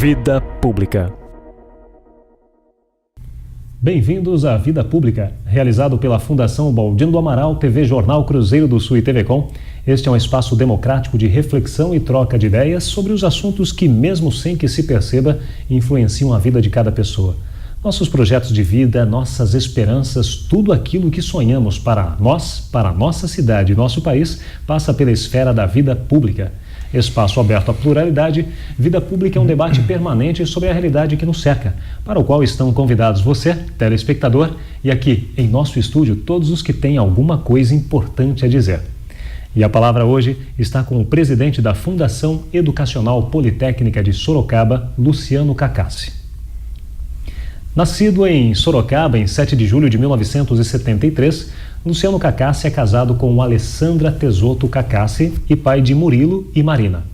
Vida Pública. Bem-vindos à Vida Pública, realizado pela Fundação Baldino do Amaral, TV Jornal Cruzeiro do Sul e TV Com. Este é um espaço democrático de reflexão e troca de ideias sobre os assuntos que, mesmo sem que se perceba, influenciam a vida de cada pessoa. Nossos projetos de vida, nossas esperanças, tudo aquilo que sonhamos para nós, para a nossa cidade e nosso país, passa pela esfera da vida pública. Espaço aberto à pluralidade, Vida Pública é um debate permanente sobre a realidade que nos cerca, para o qual estão convidados você, telespectador, e aqui, em nosso estúdio, todos os que têm alguma coisa importante a dizer. E a palavra hoje está com o presidente da Fundação Educacional Politécnica de Sorocaba, Luciano Cacassi. Nascido em Sorocaba em 7 de julho de 1973, Luciano Cacassi é casado com Alessandra Tesoto Cacassi e pai de Murilo e Marina.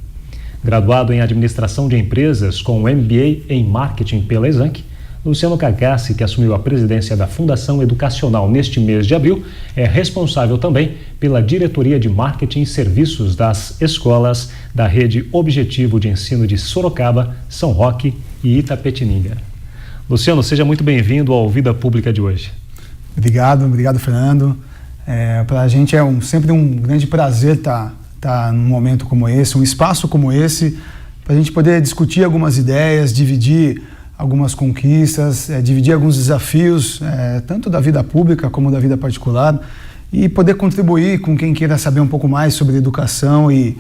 Graduado em Administração de Empresas com MBA em Marketing pela Exanc, Luciano Cacassi, que assumiu a presidência da Fundação Educacional neste mês de abril, é responsável também pela diretoria de Marketing e Serviços das escolas da Rede Objetivo de Ensino de Sorocaba, São Roque e Itapetininga. Luciano, seja muito bem-vindo ao Vida Pública de hoje. Obrigado, Fernando. Para a gente é sempre um grande prazer estar num momento como esse, um espaço como esse, para a gente poder discutir algumas ideias, dividir algumas conquistas, dividir alguns desafios, tanto da vida pública como da vida particular, e poder contribuir com quem queira saber um pouco mais sobre educação e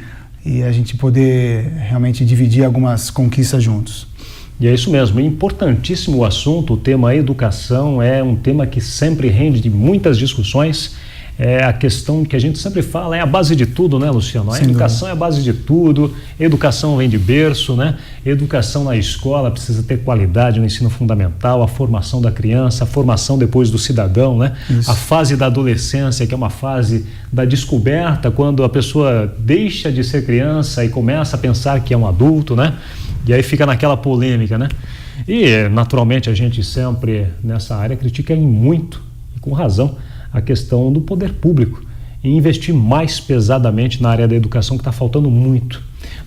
a gente poder realmente dividir algumas conquistas juntos. E é isso mesmo, importantíssimo o assunto, o tema educação é um tema que sempre rende muitas discussões. A questão que a gente sempre fala é a base de tudo, né, Luciano? A educação é a base de tudo, educação vem de berço, né? Educação na escola precisa ter qualidade no ensino fundamental, a formação da criança, a formação depois do cidadão, né? Isso. A fase da adolescência, que é uma fase da descoberta, quando a pessoa deixa de ser criança e começa a pensar que é um adulto, né? E aí fica naquela polêmica, né? E, naturalmente, a gente sempre, nessa área, critica muito, e com razão, a questão do poder público e investir mais pesadamente na área da educação, que está faltando muito.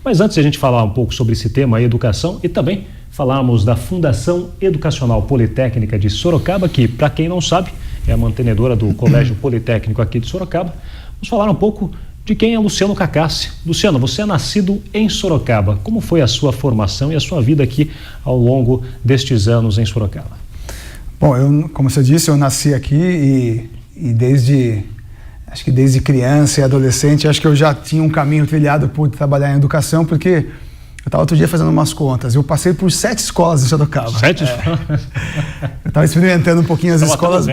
Mas antes de a gente falar um pouco sobre esse tema, a educação, e também falarmos da Fundação Educacional Politécnica de Sorocaba, que, para quem não sabe, é a mantenedora do Colégio Politécnico aqui de Sorocaba, vamos falar um pouco de quem é Luciano Cacassi. Luciano, você é nascido em Sorocaba. Como foi a sua formação e a sua vida aqui ao longo destes anos em Sorocaba? Bom, como você disse, eu nasci aqui e acho que desde criança e adolescente, acho que eu já tinha um caminho trilhado por trabalhar em educação, porque eu estava outro dia fazendo umas contas. Eu passei por 7 escolas em Sorocaba. 7 escolas? Eu estava experimentando um pouquinho as escolas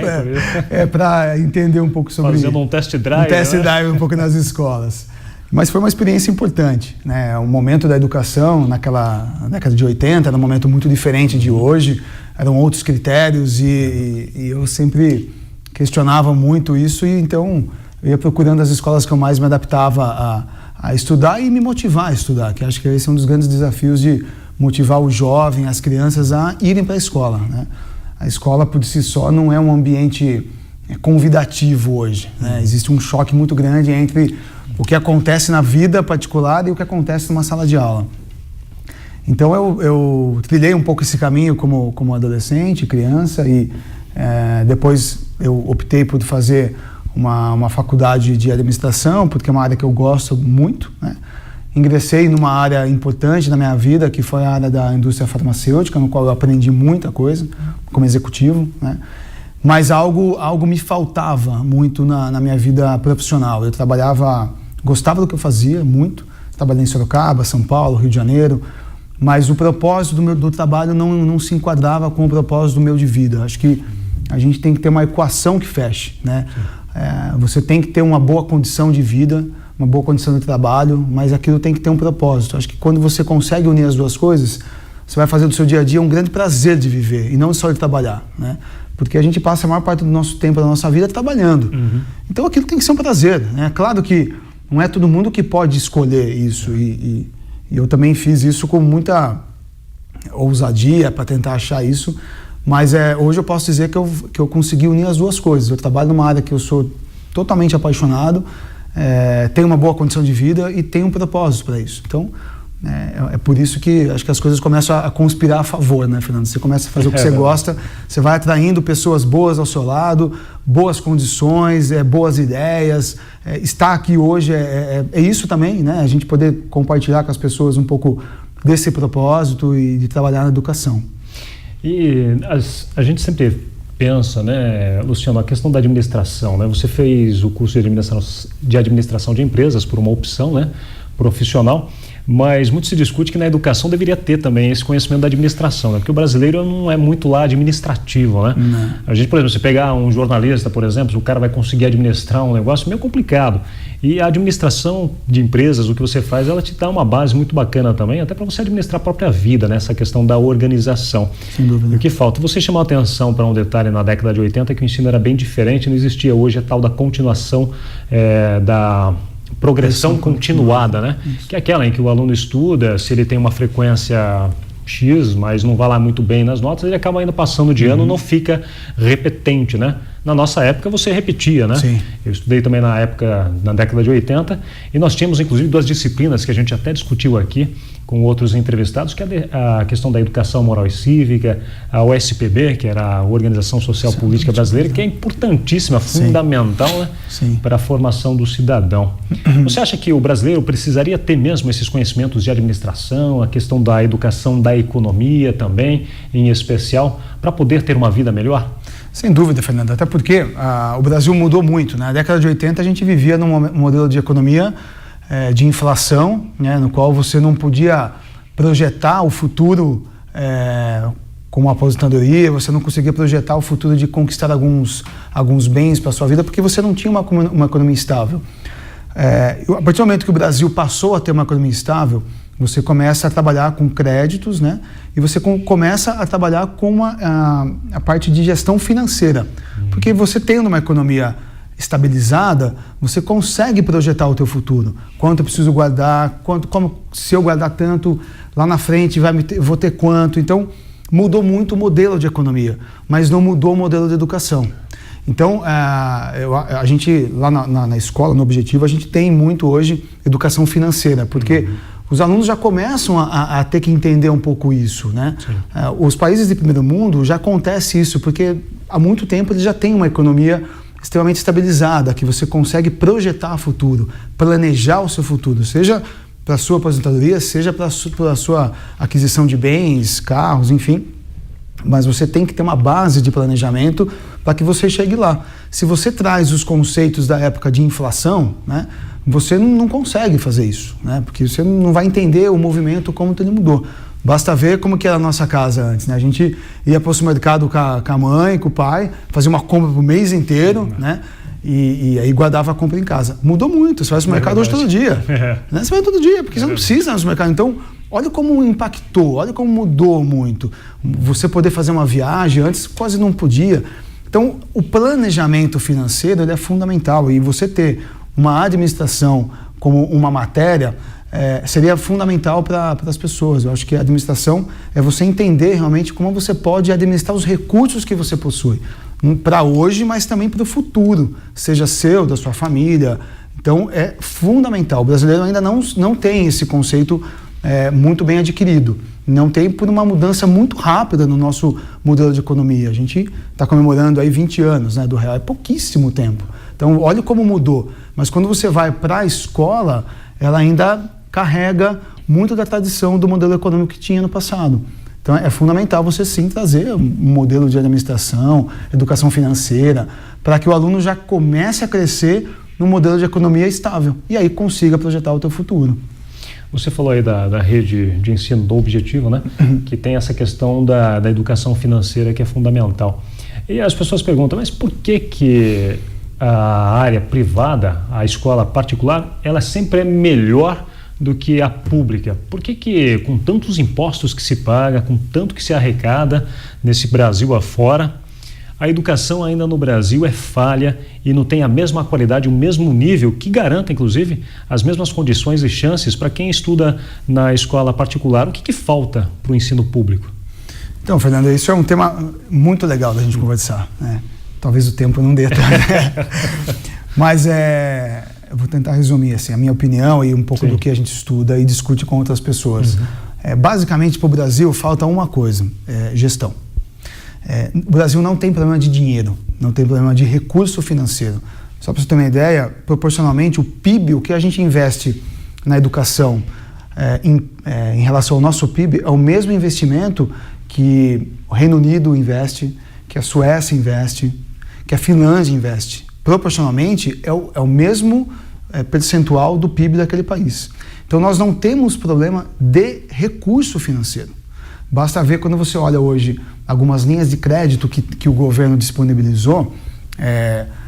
para entender um pouco sobre... Fazendo um test drive. Um test drive um pouco nas escolas. Mas foi uma experiência importante, né? O momento da educação, naquela década de 80, era um momento muito diferente de hoje. Eram outros critérios e eu sempre questionava muito isso. E então eu ia procurando as escolas que eu mais me adaptava a estudar e me motivar a estudar, que acho que esse é um dos grandes desafios de motivar o jovem, as crianças a irem para a escola, né? A escola por si só não é um ambiente convidativo hoje, né? Existe um choque muito grande entre o que acontece na vida particular e o que acontece numa sala de aula. Então eu trilhei um pouco esse caminho como adolescente, criança, e depois eu optei por fazer uma faculdade de administração, porque é uma área que eu gosto muito, né? Ingressei numa área importante na minha vida, que foi a área da indústria farmacêutica, no qual eu aprendi muita coisa como executivo, né? Mas algo me faltava muito na minha vida profissional. Eu gostava do que eu fazia muito, trabalhei em Sorocaba, São Paulo, Rio de Janeiro, mas o propósito do trabalho não se enquadrava com o propósito do meu de vida. Acho que a gente tem que ter uma equação que feche, né? Você tem que ter uma boa condição de vida, uma boa condição de trabalho, mas aquilo tem que ter um propósito. Acho que quando você consegue unir as duas coisas, você vai fazer do seu dia a dia um grande prazer de viver e não só de trabalhar, né? Porque a gente passa a maior parte do nosso tempo da nossa vida trabalhando. Uhum. Então aquilo tem que ser um prazer, né? Claro que não é todo mundo que pode escolher isso e eu também fiz isso com muita ousadia para tentar achar isso. Mas hoje eu posso dizer que eu consegui unir as duas coisas. Eu trabalho numa área que eu sou totalmente apaixonado, tenho uma boa condição de vida e tenho um propósito para isso. Então, É por isso que acho que as coisas começam a conspirar a favor, né, Fernando? Você começa a fazer o que você gosta, você vai atraindo pessoas boas ao seu lado, boas condições, boas ideias. Estar aqui hoje é isso também, né? A gente poder compartilhar com as pessoas um pouco desse propósito e de trabalhar na educação. E a gente sempre pensa, né, Luciano, a questão da administração, né? Você fez o curso de administração de empresas por uma opção, né, profissional, mas muito se discute que na educação deveria ter também esse conhecimento da administração, né? Porque o brasileiro não é muito lá administrativo, né? Não. A gente, por exemplo, se pegar um jornalista, por exemplo, o cara vai conseguir administrar um negócio meio complicado. E a administração de empresas, o que você faz, ela te dá uma base muito bacana também, até para você administrar a própria vida, né? Essa questão da organização. Sem dúvida. E o que falta? Você chamou a atenção para um detalhe na década de 80 que o ensino era bem diferente, não existia hoje a tal da continuação da progressão continuada, né? Isso. Que é aquela em que o aluno estuda, se ele tem uma frequência X, mas não vai lá muito bem nas notas, ele acaba ainda passando de ano, não fica repetente, né? Na nossa época você repetia, né? Sim. Eu estudei também na década de 80, e nós tínhamos inclusive 2 disciplinas que a gente até discutiu aqui com outros entrevistados, que é a questão da educação moral e cívica, a OSPB, que era a Organização Social Política Brasileira, que é importantíssima, fundamental, né? Para a formação do cidadão. Você acha que o brasileiro precisaria ter mesmo esses conhecimentos de administração, a questão da educação da economia também, em especial, para poder ter uma vida melhor? Sem dúvida, Fernando, até porque o Brasil mudou muito, né? Na década de 80 a gente vivia num modelo de economia de inflação, né? No qual você não podia projetar o futuro como aposentadoria, você não conseguia projetar o futuro de conquistar alguns bens para a sua vida, porque você não tinha uma economia estável. A partir do momento que o Brasil passou a ter uma economia estável, você começa a trabalhar com créditos, né? E você começa a trabalhar com a parte de gestão financeira. Porque você tendo uma economia estabilizada, você consegue projetar o teu futuro. Quanto eu preciso guardar, se eu guardar tanto, lá na frente vou ter quanto. Então, mudou muito o modelo de economia, mas não mudou o modelo de educação. Então, a gente, lá na escola, no Objetivo, a gente tem muito hoje educação financeira, porque os alunos já começam a ter que entender um pouco isso, né? Os países de primeiro mundo já acontece isso, porque há muito tempo eles já têm uma economia extremamente estabilizada, que você consegue projetar o futuro, planejar o seu futuro, seja para a sua aposentadoria, seja para a sua aquisição de bens, carros, enfim. Mas você tem que ter uma base de planejamento para que você chegue lá. Se você traz os conceitos da época de inflação, né, você não consegue fazer isso, né, porque você não vai entender o movimento como ele mudou. Basta ver como que era a nossa casa antes, né? A gente ia para o supermercado com a mãe, com o pai, fazia uma compra para o mês inteiro, né? E aí guardava a compra em casa. Mudou muito, você vai ao supermercado hoje todo dia. Né? Você vai todo dia, porque você não precisa ir no supermercado. Então, olha como impactou, olha como mudou muito. Você poder fazer uma viagem, antes quase não podia. Então, o planejamento financeiro ele é fundamental. E você ter uma administração como uma matéria seria fundamental para as pessoas. Eu acho que a administração é você entender realmente como você pode administrar os recursos que você possui. Para hoje, mas também para o futuro, seja seu, da sua família. Então, é fundamental. O brasileiro ainda não tem esse conceito muito bem adquirido. Não tem por uma mudança muito rápida no nosso modelo de economia. A gente está comemorando aí 20 anos, né, do real, é pouquíssimo tempo. Então, olha como mudou. Mas quando você vai para a escola, ela ainda carrega muito da tradição do modelo econômico que tinha no passado. Então, é fundamental você sim trazer um modelo de administração, educação financeira, para que o aluno já comece a crescer num modelo de economia estável e aí consiga projetar o teu futuro. Você falou aí da rede de ensino do Objetivo, né? Que tem essa questão da educação financeira que é fundamental. E as pessoas perguntam, mas por que a área privada, a escola particular, ela sempre é melhor do que a pública? Por que com tantos impostos que se paga, com tanto que se arrecada nesse Brasil afora, a educação ainda no Brasil é falha e não tem a mesma qualidade, o mesmo nível que garanta, inclusive, as mesmas condições e chances para quem estuda na escola particular? O que falta para o ensino público? Então, Fernando, isso é um tema muito legal da gente conversar, né? Talvez o tempo não dê, tá? Mas eu vou tentar resumir assim, a minha opinião e um pouco do que a gente estuda e discute com outras pessoas. Basicamente, para o Brasil, falta uma coisa, gestão. O Brasil não tem problema de dinheiro, não tem problema de recurso financeiro. Só para você ter uma ideia, proporcionalmente, o PIB, o que a gente investe na educação em relação ao nosso PIB, é o mesmo investimento que o Reino Unido investe, que a Suécia investe, que a Finlândia investe. Proporcionalmente, é o mesmo percentual do PIB daquele país. Então, nós não temos problema de recurso financeiro. Basta ver quando você olha hoje algumas linhas de crédito que o governo disponibilizou,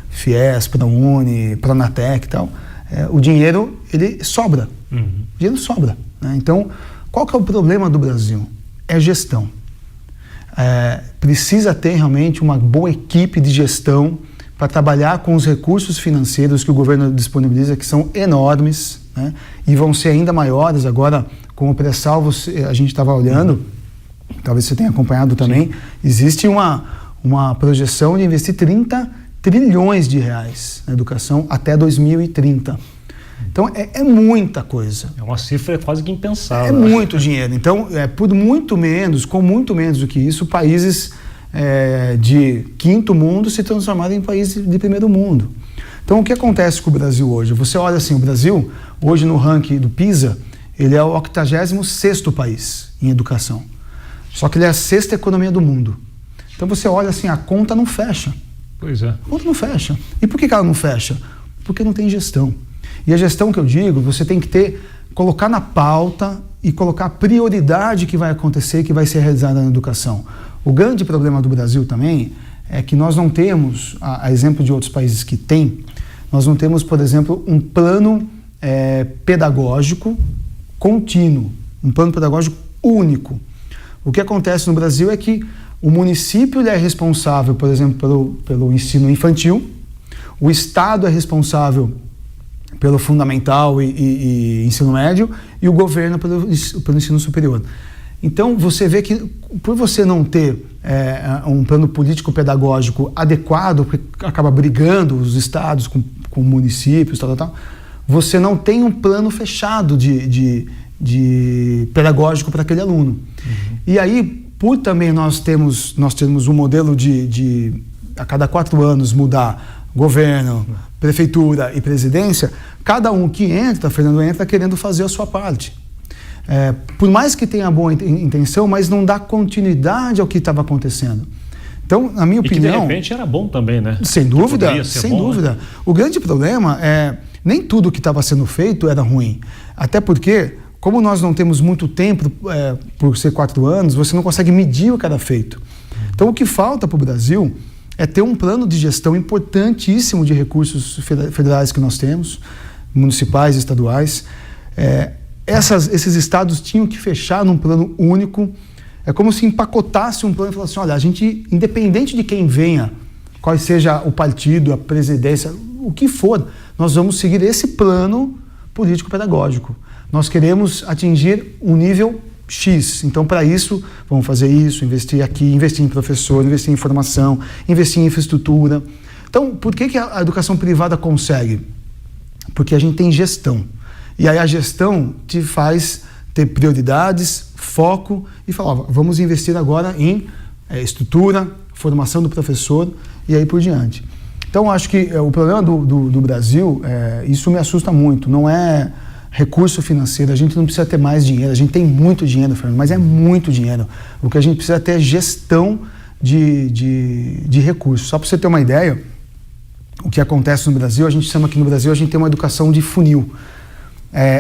FIES, ProUni, Pronatec e tal, o dinheiro, ele sobra. O dinheiro sobra, né? Então, qual que é o problema do Brasil? É gestão. Precisa ter realmente uma boa equipe de gestão para trabalhar com os recursos financeiros que o governo disponibiliza, que são enormes, né? E vão ser ainda maiores agora com o pré-sal. A gente estava olhando, talvez você tenha acompanhado também, existe uma projeção de investir 30 trilhões de reais na educação até 2030. Então, é muita coisa. É uma cifra quase que impensável. É muito dinheiro. Então, com muito menos do que isso, países de quinto mundo se transformaram em países de primeiro mundo. Então, o que acontece com o Brasil hoje? Você olha assim, o Brasil, hoje no ranking do PISA, ele é o 86º país em educação. Só que ele é a 6ª economia do mundo. Então, você olha assim, a conta não fecha. Pois é. A conta não fecha. E por que ela não fecha? Porque não tem gestão. E a gestão que eu digo, você tem que colocar na pauta e colocar a prioridade que vai acontecer, que vai ser realizada na educação. O grande problema do Brasil também é que nós não temos, a exemplo de outros países que têm, nós não temos, por exemplo, um plano pedagógico contínuo, um plano pedagógico único. O que acontece no Brasil é que o município ele é responsável, por exemplo, pelo ensino infantil, o Estado é responsável pelo fundamental e ensino médio, e o governo pelo ensino superior. Então, você vê que, por você não ter um plano político-pedagógico adequado, porque acaba brigando os estados com municípios, tal, você não tem um plano fechado de pedagógico para aquele aluno. E aí, por também nós termos um modelo de a cada 4 anos mudar governo, prefeitura e presidência, cada um que entra, Fernando, entra querendo fazer a sua parte. Por mais que tenha boa intenção, mas não dá continuidade ao que estava acontecendo. Então, na minha opinião... E que de repente era bom também, né? Sem dúvida, sem dúvida. Né? O grande problema nem tudo que estava sendo feito era ruim. Até porque, como nós não temos muito tempo, por ser 4 anos, você não consegue medir o que era feito. Então, o que falta para o Brasil é ter um plano de gestão importantíssimo de recursos federais que nós temos, municipais e estaduais. Esses estados tinham que fechar num plano único. É como se empacotasse um plano e falasse, olha, a gente, independente de quem venha, qual seja o partido, a presidência, o que for, nós vamos seguir esse plano político-pedagógico. Nós queremos atingir um nível X. Então, para isso, vamos fazer isso, investir aqui, investir em professor, investir em formação, investir em infraestrutura. Então, por que a educação privada consegue? Porque a gente tem gestão. E aí a gestão te faz ter prioridades, foco e falar, vamos investir agora em estrutura, formação do professor e aí por diante. Então, acho que o problema do Brasil, isso me assusta muito, não é recurso financeiro, a gente não precisa ter mais dinheiro, a gente tem muito dinheiro, Fernando, mas é muito dinheiro. O que a gente precisa ter é gestão de recursos. Só para você ter uma ideia, o que acontece no Brasil, a gente chama aqui no Brasil, a gente tem uma educação de funil.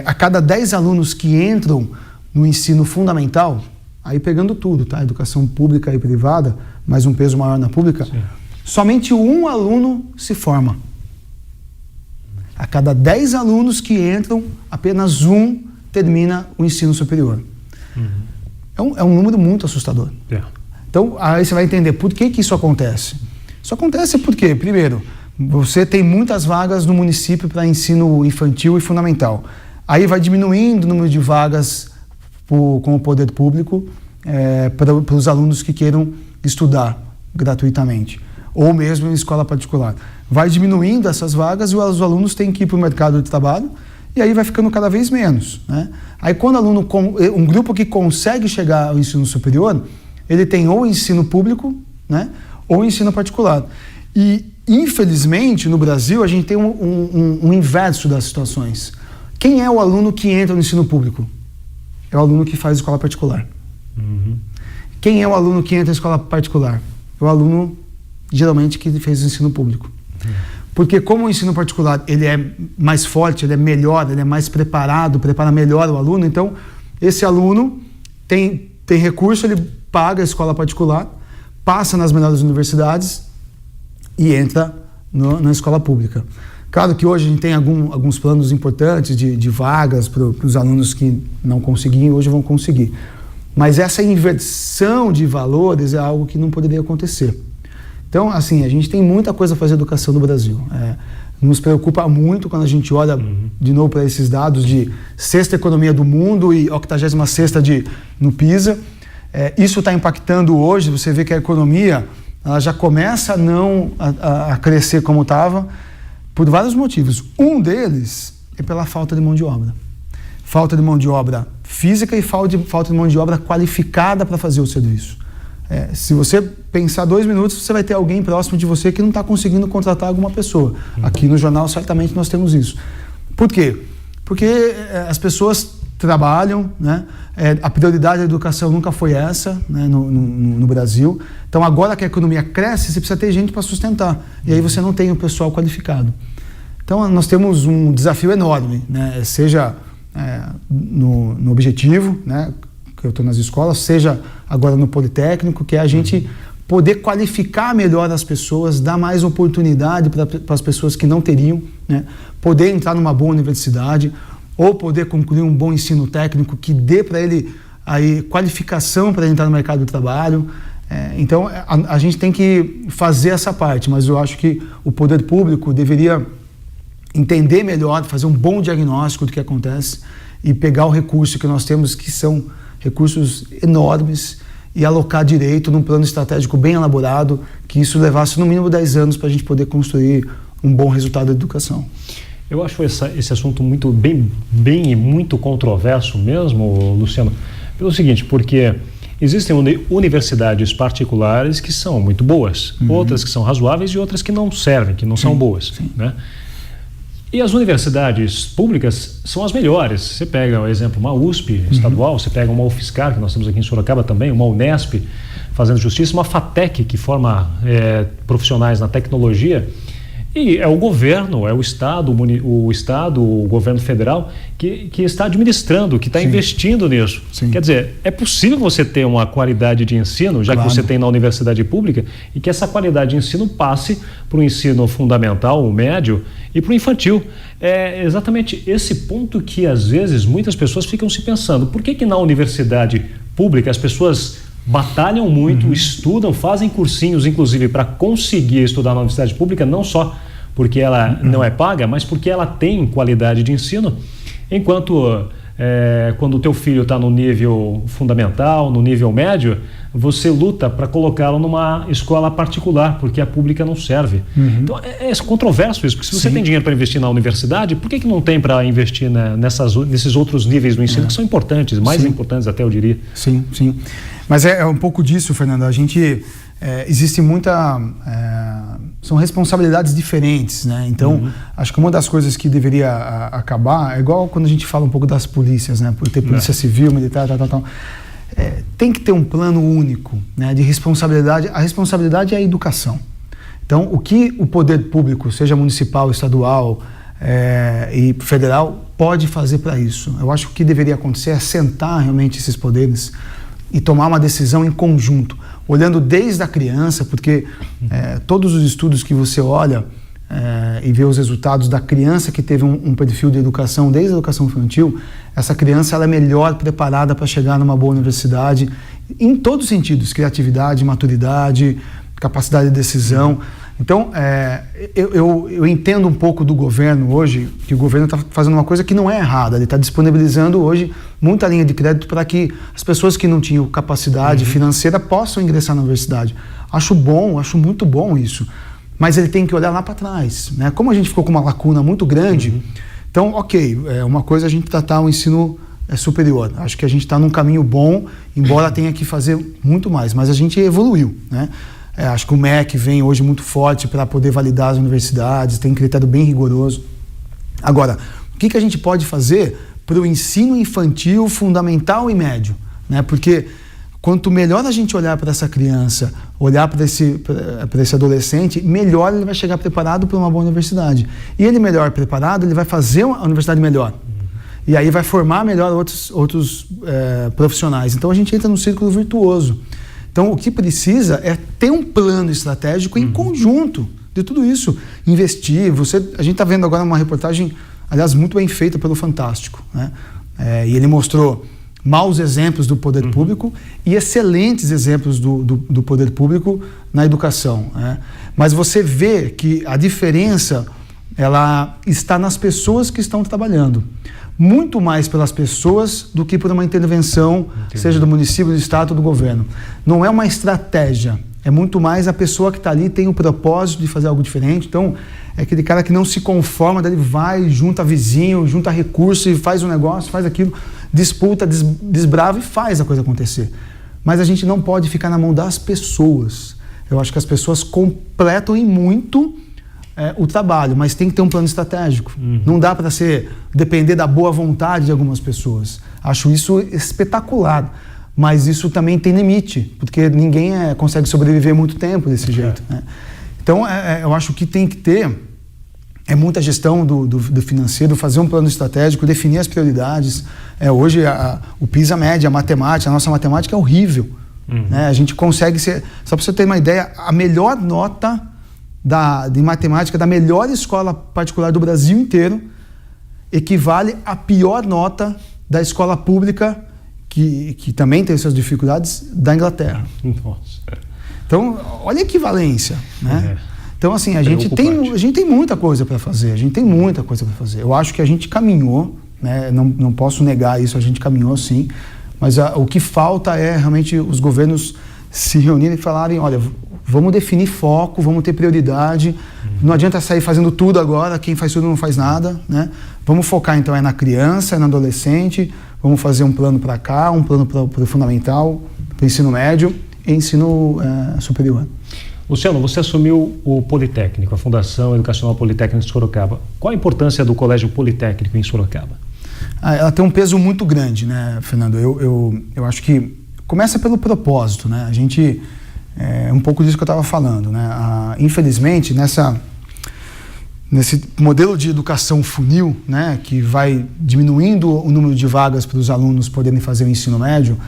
A cada 10 alunos que entram no ensino fundamental, aí pegando tudo, tá? Educação pública e privada, mas um peso maior na pública, sim, somente 1 aluno se forma. A cada 10 alunos que entram, apenas 1 termina o ensino superior. É um número muito assustador. Então, aí você vai entender por que isso acontece. Isso acontece porque, primeiro, você tem muitas vagas no município para ensino infantil e fundamental. Aí vai diminuindo o número de vagas com o poder público para os alunos que queiram estudar gratuitamente. ou mesmo em escola particular. Vai diminuindo essas vagas e os alunos têm que ir para o mercado de trabalho e aí vai ficando cada vez menos, né? Aí quando um grupo que consegue chegar ao ensino superior, ele tem ou ensino público, né, ou ensino particular. E, infelizmente, no Brasil, a gente tem um inverso das situações. Quem é o aluno que entra no ensino público? É o aluno que faz escola particular. Uhum. Quem é o aluno que entra na escola particular? É o aluno, geralmente, que fez o ensino público. Uhum. Porque como o ensino particular ele é mais forte, ele é melhor, ele é mais preparado, prepara melhor o aluno, então esse aluno tem recurso, ele paga a escola particular, passa nas melhores universidades e entra na escola pública. Claro que hoje a gente tem alguns planos importantes de vagas para os alunos que não conseguiam, hoje vão conseguir. Mas essa inversão de valores é algo que não poderia acontecer. Então, assim, a gente tem muita coisa a fazer educação no Brasil. Nos preocupa muito quando a gente olha de novo para esses dados de 6ª economia do mundo e 86ª no PISA. Isso está impactando hoje, você vê que a economia ela já começa a crescer como estava, por vários motivos. Um deles é pela falta de mão de obra. Falta de mão de obra física e falta de mão de obra qualificada para fazer o serviço. Se você pensar 2 minutos, você vai ter alguém próximo de você que não está conseguindo contratar alguma pessoa. Aqui no jornal, certamente, nós temos isso. Por quê? Porque as pessoas trabalham, né? A prioridade da educação nunca foi essa, né, no Brasil. Então, agora que a economia cresce, você precisa ter gente para sustentar. E aí você não tem o pessoal qualificado. Então, nós temos um desafio enorme, né? Seja no objetivo, né, que eu estou nas escolas, seja agora no Politécnico, que é a gente poder qualificar melhor as pessoas, dar mais oportunidade para as pessoas que não teriam, né, poder entrar numa boa universidade, ou poder concluir um bom ensino técnico que dê para ele aí qualificação para entrar no mercado do trabalho. Então, a gente tem que fazer essa parte, mas eu acho que o poder público deveria entender melhor, fazer um bom diagnóstico do que acontece e pegar o recurso que nós temos, que são recursos enormes, e alocar direito num plano estratégico bem elaborado, que isso levasse no mínimo 10 anos para a gente poder construir um bom resultado da educação. Eu acho esse assunto bem e muito controverso mesmo, Luciano, pelo seguinte, porque existem universidades particulares que são muito boas, outras que são razoáveis e outras que não servem, que não são boas, né? E as universidades públicas são as melhores. Você pega, por exemplo, uma USP estadual, você pega uma UFSCar, que nós temos aqui em Sorocaba também, uma Unesp, fazendo justiça, uma FATEC, que forma profissionais na tecnologia. E é o governo, é o Estado, o governo federal que está administrando, que está investindo nisso. Sim. Quer dizer, é possível você ter uma qualidade de ensino, já que você tem na universidade pública, e que essa qualidade de ensino passe para o ensino fundamental, o médio, e para o infantil. É exatamente esse ponto que, às vezes, muitas pessoas ficam se pensando. Por que na universidade pública as pessoas batalham muito, estudam, fazem cursinhos, inclusive, para conseguir estudar na universidade pública, não só porque ela não é paga, mas porque ela tem qualidade de ensino, enquanto quando o teu filho está no nível fundamental, no nível médio, você luta para colocá-lo numa escola particular, porque a pública não serve. Então é controverso isso, porque se você tem dinheiro para investir na universidade, por que não tem para investir nesses outros níveis do ensino que são importantes, mais importantes até, eu diria. Sim. Mas é um pouco disso, Fernando. A gente existe muita... são responsabilidades diferentes, né? Então, acho que uma das coisas que deveria acabar é igual quando a gente fala um pouco das polícias, né? Por ter polícia civil, militar, tal. Tem que ter um plano único, né, de responsabilidade. A responsabilidade é a educação. Então, o que o poder público, seja municipal, estadual e federal, pode fazer para isso? Eu acho que o que deveria acontecer é sentar realmente esses poderes e tomar uma decisão em conjunto, olhando desde a criança, porque todos os estudos que você olha e vê os resultados da criança que teve um perfil de educação desde a educação infantil, essa criança ela é melhor preparada para chegar numa boa universidade, em todos os sentidos, criatividade, maturidade, capacidade de decisão. Então, eu entendo um pouco do governo hoje, que o governo está fazendo uma coisa que não é errada. Ele está disponibilizando hoje muita linha de crédito para que as pessoas que não tinham capacidade financeira possam ingressar na universidade. Acho bom, acho muito bom isso. Mas ele tem que olhar lá para trás, né? Como a gente ficou com uma lacuna muito grande, então, ok, uma coisa é a gente tratar o ensino superior. Acho que a gente está num caminho bom, embora tenha que fazer muito mais, mas a gente evoluiu, né? Acho que o MEC vem hoje muito forte para poder validar as universidades, tem um critério bem rigoroso. Agora, o que a gente pode fazer para o ensino infantil, fundamental e médio, né? Porque quanto melhor a gente olhar para essa criança, olhar para esse adolescente, melhor ele vai chegar preparado para uma boa universidade. E ele melhor preparado, ele vai fazer a universidade melhor. E aí vai formar melhor outros profissionais. Então a gente entra num círculo virtuoso. Então o que precisa é ter um plano estratégico em conjunto de tudo isso. Investir. A gente está vendo agora uma reportagem, aliás, muito bem feita pelo Fantástico, né? E ele mostrou maus exemplos do poder público e excelentes exemplos do poder público na educação, né? Mas você vê que a diferença ela está nas pessoas que estão trabalhando. Muito mais pelas pessoas do que por uma intervenção, seja do município, do estado ou do governo. Não é uma estratégia, é muito mais a pessoa que está ali tem o propósito de fazer algo diferente. Então, é aquele cara que não se conforma, daí ele vai, junta vizinho, junta recurso e faz um negócio, faz aquilo, disputa, desbrava e faz a coisa acontecer. Mas a gente não pode ficar na mão das pessoas. Eu acho que as pessoas completam em muito o trabalho, mas tem que ter um plano estratégico. Não dá para depender da boa vontade de algumas pessoas. Acho isso espetacular, mas isso também tem limite, porque ninguém consegue sobreviver muito tempo desse jeito, né? Então, eu acho que tem que ter muita gestão do financeiro, fazer um plano estratégico, definir as prioridades. Hoje, o PISA mede, a nossa matemática é horrível, né? A gente consegue ser... Só para você ter uma ideia, a melhor nota de matemática da melhor escola particular do Brasil inteiro equivale à pior nota da escola pública, que também tem suas dificuldades, da Inglaterra. Nossa. Então, olha a equivalência, né? Então, assim, a gente tem muita coisa para fazer, Eu acho que a gente caminhou, né? Não posso negar isso, a gente caminhou sim, mas o que falta é realmente os governos se reunirem e falarem, olha, vamos definir foco, vamos ter prioridade, não adianta sair fazendo tudo agora, quem faz tudo não faz nada, né? Vamos focar então na criança, no adolescente, vamos fazer um plano para cá, um plano para o fundamental, para o ensino médio e ensino superior. Luciano, você assumiu o Politécnico, a Fundação Educacional Politécnica de Sorocaba. Qual a importância do Colégio Politécnico em Sorocaba? Ela tem um peso muito grande, né, Fernando? Eu acho que começa pelo propósito, né? A gente... um pouco disso que eu estava falando, né? Infelizmente, nesse modelo de educação funil, né, que vai diminuindo o número de vagas para os alunos poderem fazer o ensino médio,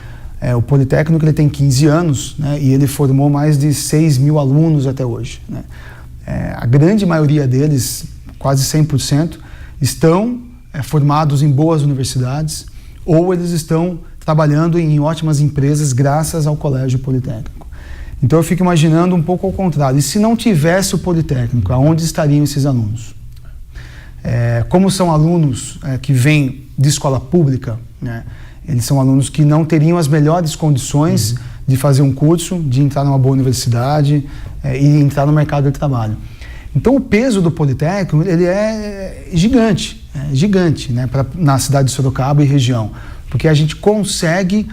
o Politécnico ele tem 15 anos, né, e ele formou mais de 6 mil alunos até hoje, né? A grande maioria deles, quase 100%, estão formados em boas universidades ou eles estão trabalhando em ótimas empresas graças ao Colégio Politécnico. Então eu fico imaginando um pouco ao contrário. E se não tivesse o Politécnico, aonde estariam esses alunos? Como são alunos que vêm de escola pública, né? Eles são alunos que não teriam as melhores condições de fazer um curso, de entrar numa boa universidade e entrar no mercado de trabalho. Então o peso do Politécnico ele é gigante, né? Na cidade de Sorocaba e região, porque a gente consegue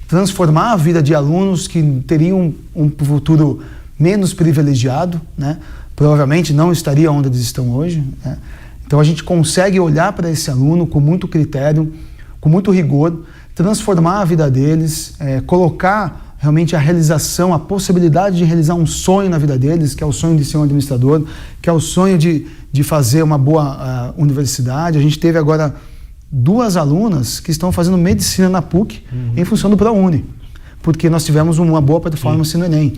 transformar a vida de alunos que teriam um futuro menos privilegiado, né? Provavelmente não estaria onde eles estão hoje, né? Então a gente consegue olhar para esse aluno com muito critério, com muito rigor, transformar a vida deles, colocar realmente a realização, a possibilidade de realizar um sonho na vida deles, que é o sonho de ser um administrador, que é o sonho de fazer uma boa universidade. A gente teve agora 2 alunas que estão fazendo medicina na PUC em função do ProUni, porque nós tivemos uma boa performance no Enem.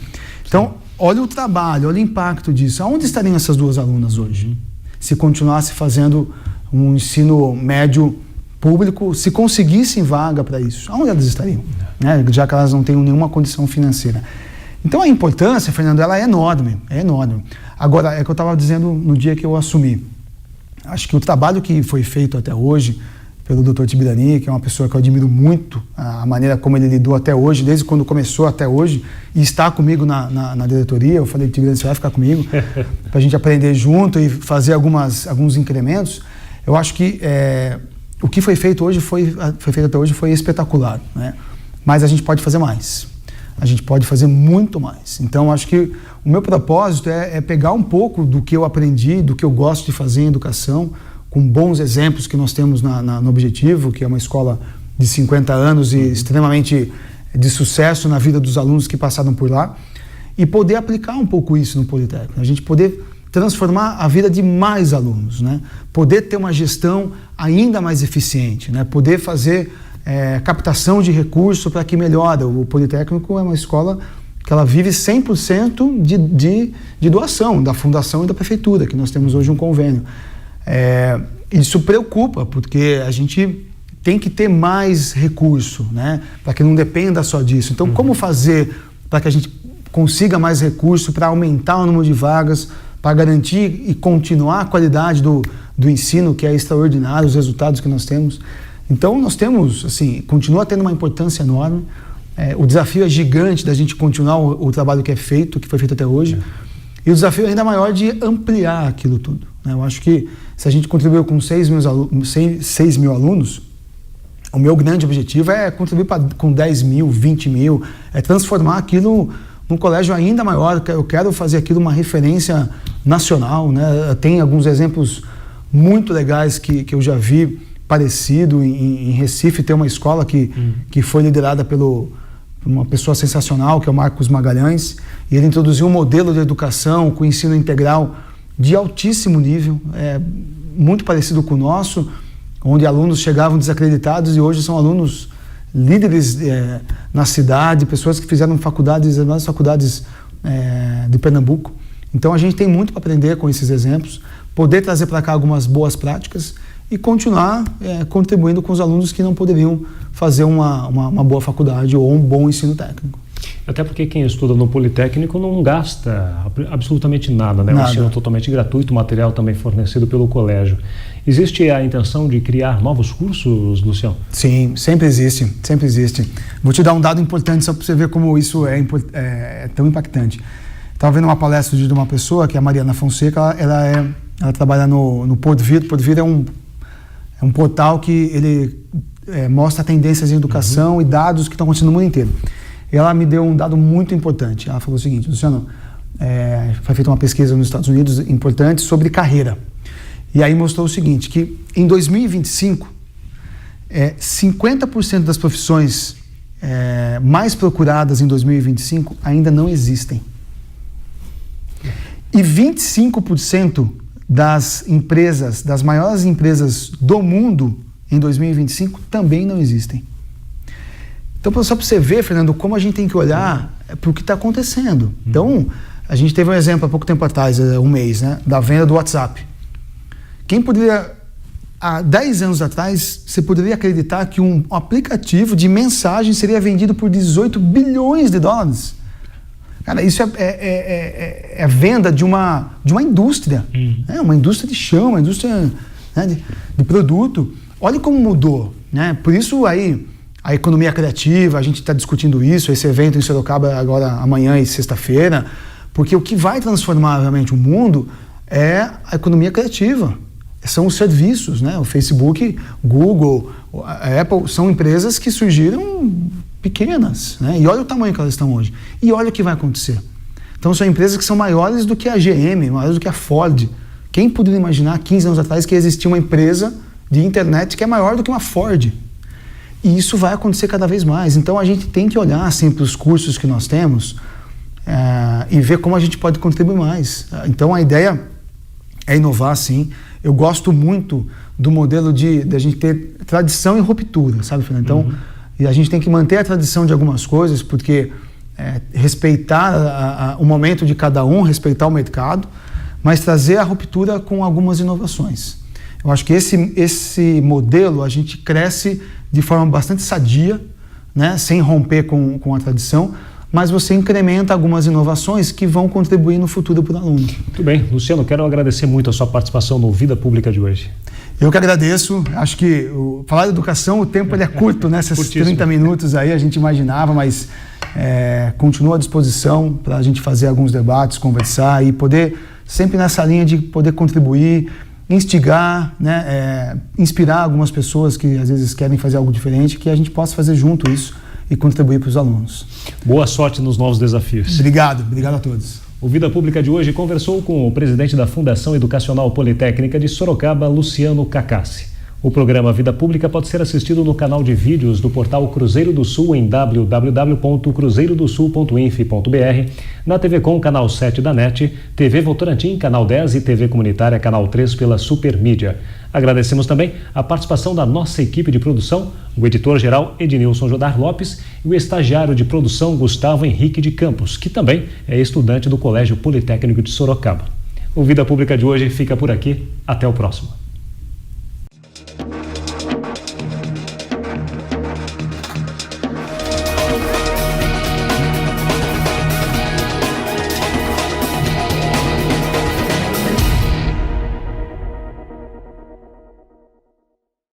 Então, olha o trabalho, olha o impacto disso. Aonde estariam essas 2 alunas hoje? Se continuasse fazendo um ensino médio público, se conseguissem vaga para isso, aonde elas estariam? Né? Já que elas não têm nenhuma condição financeira. Então a importância, Fernando, ela é enorme, Agora, é que eu estava dizendo no dia que eu assumi. Acho que o trabalho que foi feito até hoje, pelo Dr. Tibirani, que é uma pessoa que eu admiro muito, a maneira como ele lidou até hoje, desde quando começou até hoje, e está comigo na diretoria. Eu falei, Tibirani, você vai ficar comigo, para a gente aprender junto e fazer alguns incrementos. Eu acho que o que foi feito até hoje foi espetacular, né? Mas a gente pode fazer mais. A gente pode fazer muito mais. Então, acho que o meu propósito é pegar um pouco do que eu aprendi, do que eu gosto de fazer em educação, com bons exemplos que nós temos no Objetivo, que é uma escola de 50 anos e extremamente de sucesso na vida dos alunos que passaram por lá, e poder aplicar um pouco isso no Politécnico. A gente poder transformar a vida de mais alunos, né? Poder ter uma gestão ainda mais eficiente, né? Poder fazer captação de recurso para que melhore. O Politécnico é uma escola que ela vive 100% de doação da Fundação e da Prefeitura, que nós temos hoje um convênio. Isso preocupa, porque a gente tem que ter mais recurso, né? Para que não dependa só disso. Então, como fazer para que a gente consiga mais recurso para aumentar o número de vagas, para garantir e continuar a qualidade do ensino, que é extraordinário, os resultados que nós temos. Então, nós temos, assim, continua tendo uma importância enorme. O desafio é gigante da gente continuar o trabalho que foi feito até hoje. E o desafio é ainda maior de ampliar aquilo tudo, né? Eu acho que se a gente contribuiu com 6 mil alunos, o meu grande objetivo é contribuir com 10 mil, 20 mil, é transformar aquilo num colégio ainda maior. Eu quero fazer aquilo uma referência nacional, né? Tem alguns exemplos muito legais que eu já vi parecido em Recife. Tem uma escola que foi liderada por uma pessoa sensacional, que é o Marcos Magalhães, e ele introduziu um modelo de educação com ensino integral de altíssimo nível, muito parecido com o nosso, onde alunos chegavam desacreditados e hoje são alunos líderes na cidade, pessoas que fizeram faculdades, as maiores faculdades de Pernambuco. Então a gente tem muito para aprender com esses exemplos, poder trazer para cá algumas boas práticas e continuar contribuindo com os alunos que não poderiam fazer uma boa faculdade ou um bom ensino técnico. Até porque quem estuda no Politécnico não gasta absolutamente nada, né? O ensino é totalmente gratuito, o material também fornecido pelo colégio. Existe a intenção de criar novos cursos, Luciano? Sim, sempre existe, sempre existe. Vou te dar um dado importante só para você ver como isso é tão impactante. Estava vendo uma palestra de uma pessoa, que é a Mariana Fonseca, ela trabalha no Porvir. Porvir é um portal que ele mostra tendências em educação e dados que estão acontecendo no mundo inteiro. Ela me deu um dado muito importante. Ela falou o seguinte: Luciano, foi feita uma pesquisa nos Estados Unidos importante sobre carreira. E aí mostrou o seguinte, que em 2025, 50% das profissões mais procuradas em 2025 ainda não existem. E 25% das empresas, das maiores empresas do mundo em 2025 também não existem. Então, só para você ver, Fernando, como a gente tem que olhar para o que está acontecendo. Então, a gente teve um exemplo há pouco tempo atrás, um mês, né, da venda do WhatsApp. Quem poderia, há 10 anos atrás, você poderia acreditar que um aplicativo de mensagem seria vendido por 18 bilhões de dólares? Cara, isso é a venda de uma indústria, uma indústria de chão, uma indústria, né, de produto. Olha como mudou, né? Por isso aí a economia criativa, a gente está discutindo isso, esse evento em Sorocaba agora amanhã e sexta-feira, porque o que vai transformar realmente o mundo é a economia criativa, são os serviços, né? O Facebook, Google, a Apple, são empresas que surgiram pequenas, né? E olha o tamanho que elas estão hoje. E olha o que vai acontecer. Então são empresas que são maiores do que a GM, maiores do que a Ford. Quem poderia imaginar 15 anos atrás que existia uma empresa de internet que é maior do que uma Ford? E isso vai acontecer cada vez mais. Então a gente tem que olhar assim, para os cursos que nós temos e ver como a gente pode contribuir mais. Então a ideia é inovar, sim. Eu gosto muito do modelo de a gente ter tradição e ruptura, sabe, Fernando? Então, e a gente tem que manter a tradição de algumas coisas, porque respeitar o momento de cada um, respeitar o mercado, mas trazer a ruptura com algumas inovações. Eu acho que esse modelo a gente cresce de forma bastante sadia, né, sem romper com a tradição, mas você incrementa algumas inovações que vão contribuir no futuro para o aluno. Muito bem. Luciano, quero agradecer muito a sua participação no Vida Pública de hoje. Eu que agradeço. Acho que falar de educação, o tempo ele é curto, né? Esses 30 minutos aí a gente imaginava, mas continuo à disposição para a gente fazer alguns debates, conversar e poder, sempre nessa linha de poder contribuir, instigar, né? Inspirar algumas pessoas que às vezes querem fazer algo diferente, que a gente possa fazer junto isso e contribuir para os alunos. Boa sorte nos novos desafios. Obrigado a todos. O Vida Pública de hoje conversou com o presidente da Fundação Educacional Politécnica de Sorocaba, Luciano Cacassi. O programa Vida Pública pode ser assistido no canal de vídeos do portal Cruzeiro do Sul em www.cruzeirodosul.inf.br, na TV Com, canal 7 da NET, TV Votorantim, canal 10 e TV Comunitária, canal 3 pela Supermídia. Agradecemos também a participação da nossa equipe de produção, o editor-geral Ednilson Jodar Lopes e o estagiário de produção Gustavo Henrique de Campos, que também é estudante do Colégio Politécnico de Sorocaba. O Vida Pública de hoje fica por aqui. Até o próximo.